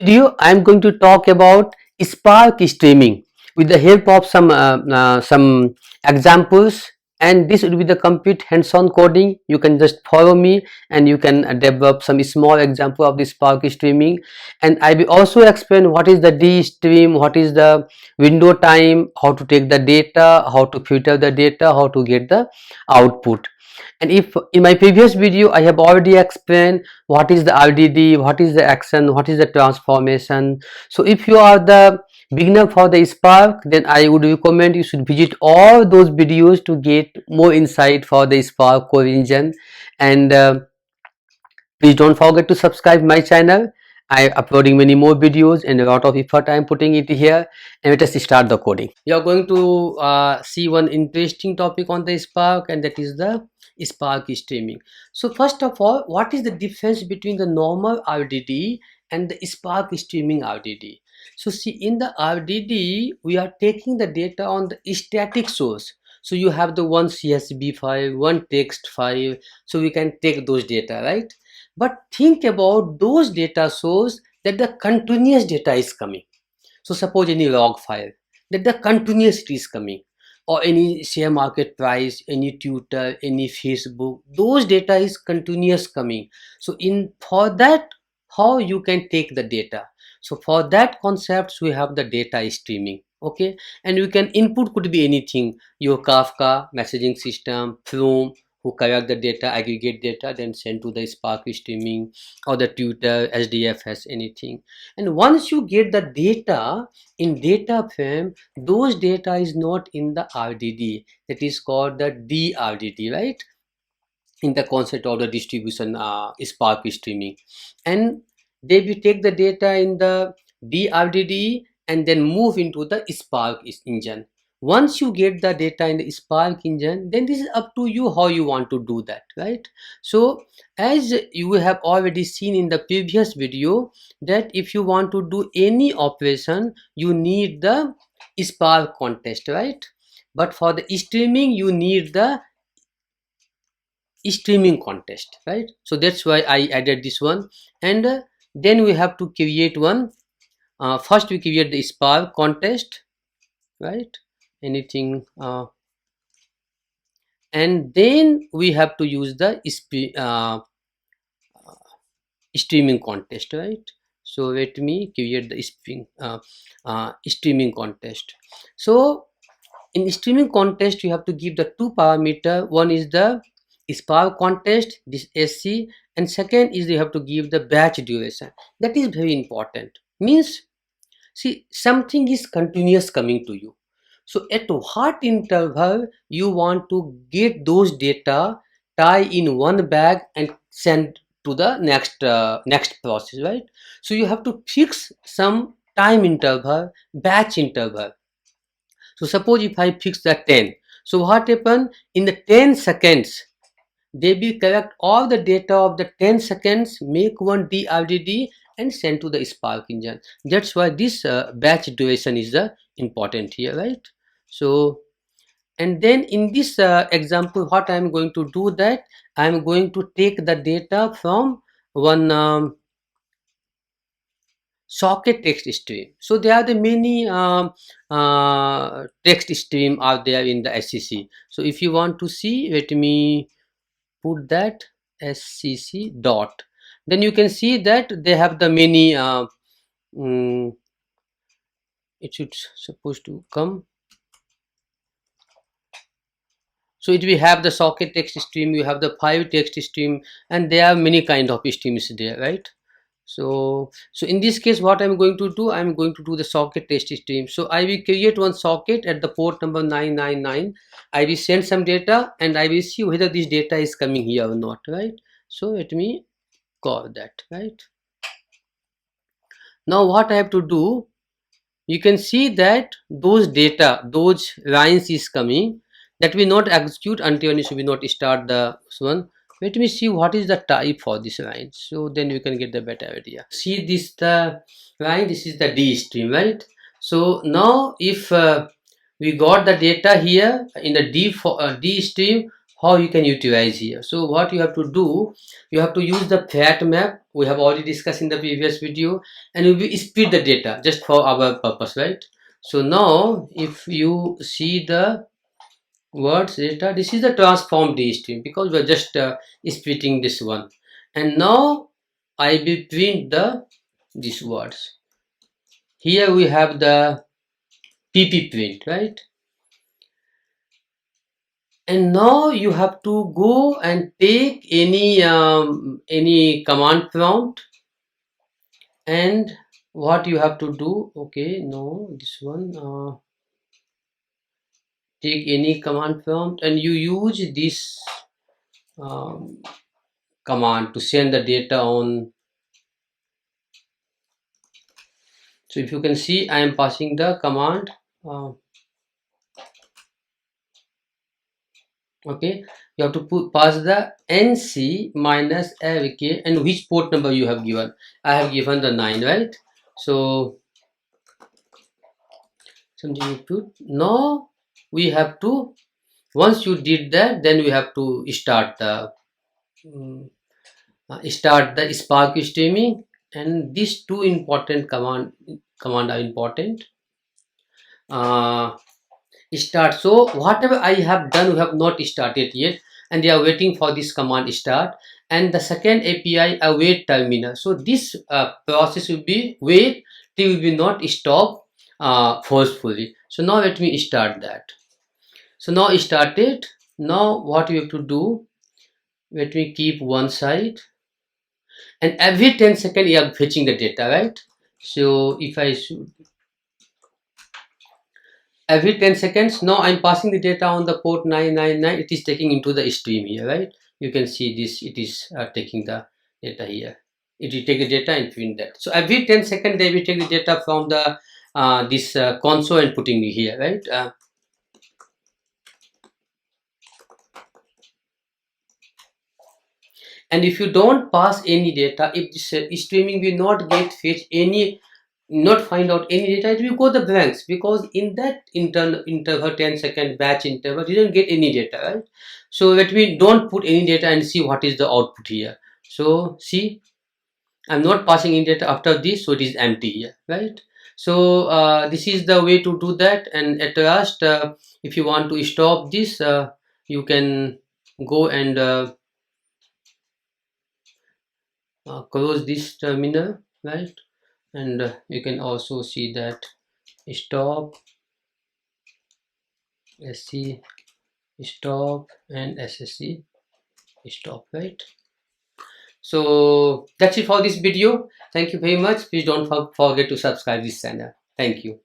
Video, I'm going to talk about Spark streaming with the help of some examples, and this will be the complete hands-on coding. You can just follow me, and you can develop some small example of the Spark streaming. And I will also explain what is the D stream, what is the window time, how to take the data, how to filter the data, how to get the output. And if in my previous video I have already explained what is the RDD, what is the action, what is the transformation. So if you are the beginner for the Spark, then I would recommend you should visit all those videos to get more insight for the Spark core engine. And please don't forget to subscribe my channel. I am uploading many more videos and a lot of effort I am putting it here. And let us start the coding. You are going to see one interesting topic on the Spark, and that is the Spark streaming. So first of all, what is the difference between the normal RDD and the Spark streaming RDD? So see, in the RDD, we are taking the data on the static source. So you have the one CSV file, one text file, so we can take those data, right? But think about those data source that the continuous data is coming. So suppose any log file that the continuously is coming, or any share market price, any Twitter, any Facebook, those data is continuous coming. So in for that, how you can take the data? So for that concepts we have the data streaming. Okay, and you can input could be anything, your Kafka messaging system, Flume, who collect the data, aggregate data, then send to the Spark streaming, or the Twitter, SDFS, anything. And once you get the data in data frame, those data is not in the RDD, that is called the DRDD, right? In the concept of the distribution Spark streaming. And they will take the data in the DRDD and then move into the Spark engine. Once you get the data in the Spark engine, then this is up to you how you want to do that, right? So as you have already seen in the previous video, that if you want to do any operation, you need the Spark context, right? But for the streaming, you need the streaming contest, right? So that's why I added this one. And then we have to create one. First we create the Spark contest, right? Anything, and then we have to use the streaming contest, right? So let me create the streaming contest. So in streaming contest you have to give the two parameter. One is the Spark contest, this SC, and second is you have to give the batch duration. That is very important. Means, see, something is continuous coming to you. So at what interval you want to get those data, tie in one bag and send to the next process, right? So you have to fix some time interval, batch interval. So suppose if I fix the 10, so what happen in the 10 seconds, they will collect all the data of the 10 seconds, make one DRDD and send to the Spark engine. That's why this batch duration is important here, right? So, and then in this example, what I'm going to do that, I'm going to take the data from one socket text stream. So there are the many text stream out there in the SCC. So if you want to see, let me put that SCC dot. Then you can see that they have the many. It should supposed to come. So it will have the socket text stream. You have the 5 text stream, and there are many kind of streams there, right? So in this case what I'm going to do, I'm going to do the socket text stream. So I will create one socket at the port number 999. I will send some data and I will see whether this data is coming here or not, right? So let me call that, right? Now what I have to do, you can see that those data, those lines is coming, that will not execute until you will not start the one. Let me see what is the type for this line, so then you can get the better idea. See this the line, this is the D stream, right? So now if we got the data here in the D stream, how you can utilize here. So what you have to do, you have to use the fat map we have already discussed in the previous video, and you will split the data just for our purpose, right? So now if you see the words data, this is the transform D stream because we're just splitting this one, and now I will print the these words. Here we have the pp print, right? And now you have to go and take any command prompt, and what you have to do, okay, no, this one, take any command prompt and you use this um, command to send the data on. So if you can see, I am passing the command, okay, you have to pass the nc minus avk and which port number you have given. I have given the 9, right? So something you put. Now we have to, once you did that, then we have to start the Spark streaming, and these two important command are important. uh, Start. So whatever I have done, we have not started yet, and they are waiting for this command start. And the second API await terminal. So this process will be wait till we will not stop forcefully. So now let me start that. So now started. Now what you have to do, let me keep one side, and every 10 seconds you are fetching the data, right? So if I should, every 10 seconds, now I'm passing the data on the port 999, it is taking into the stream here, right? You can see this, it is taking the data here. It will take the data and print that. So every 10 seconds they will take the data from the this console and putting it here, right? And if you don't pass any data, if this streaming will not get fetch any, not find out any data, it will go the blanks, because in that interval 10-second batch interval you don't get any data, right? So let me don't put any data and see what is the output here. So see, I'm not passing in data after this, so it is empty here, right? So this is the way to do that. And at last, if you want to stop this, you can go and close this terminal, right? And you can also see that stop, sc stop, and ssc stop, right? So that's it for this video. Thank you very much. Please don't forget to subscribe this channel. Thank you.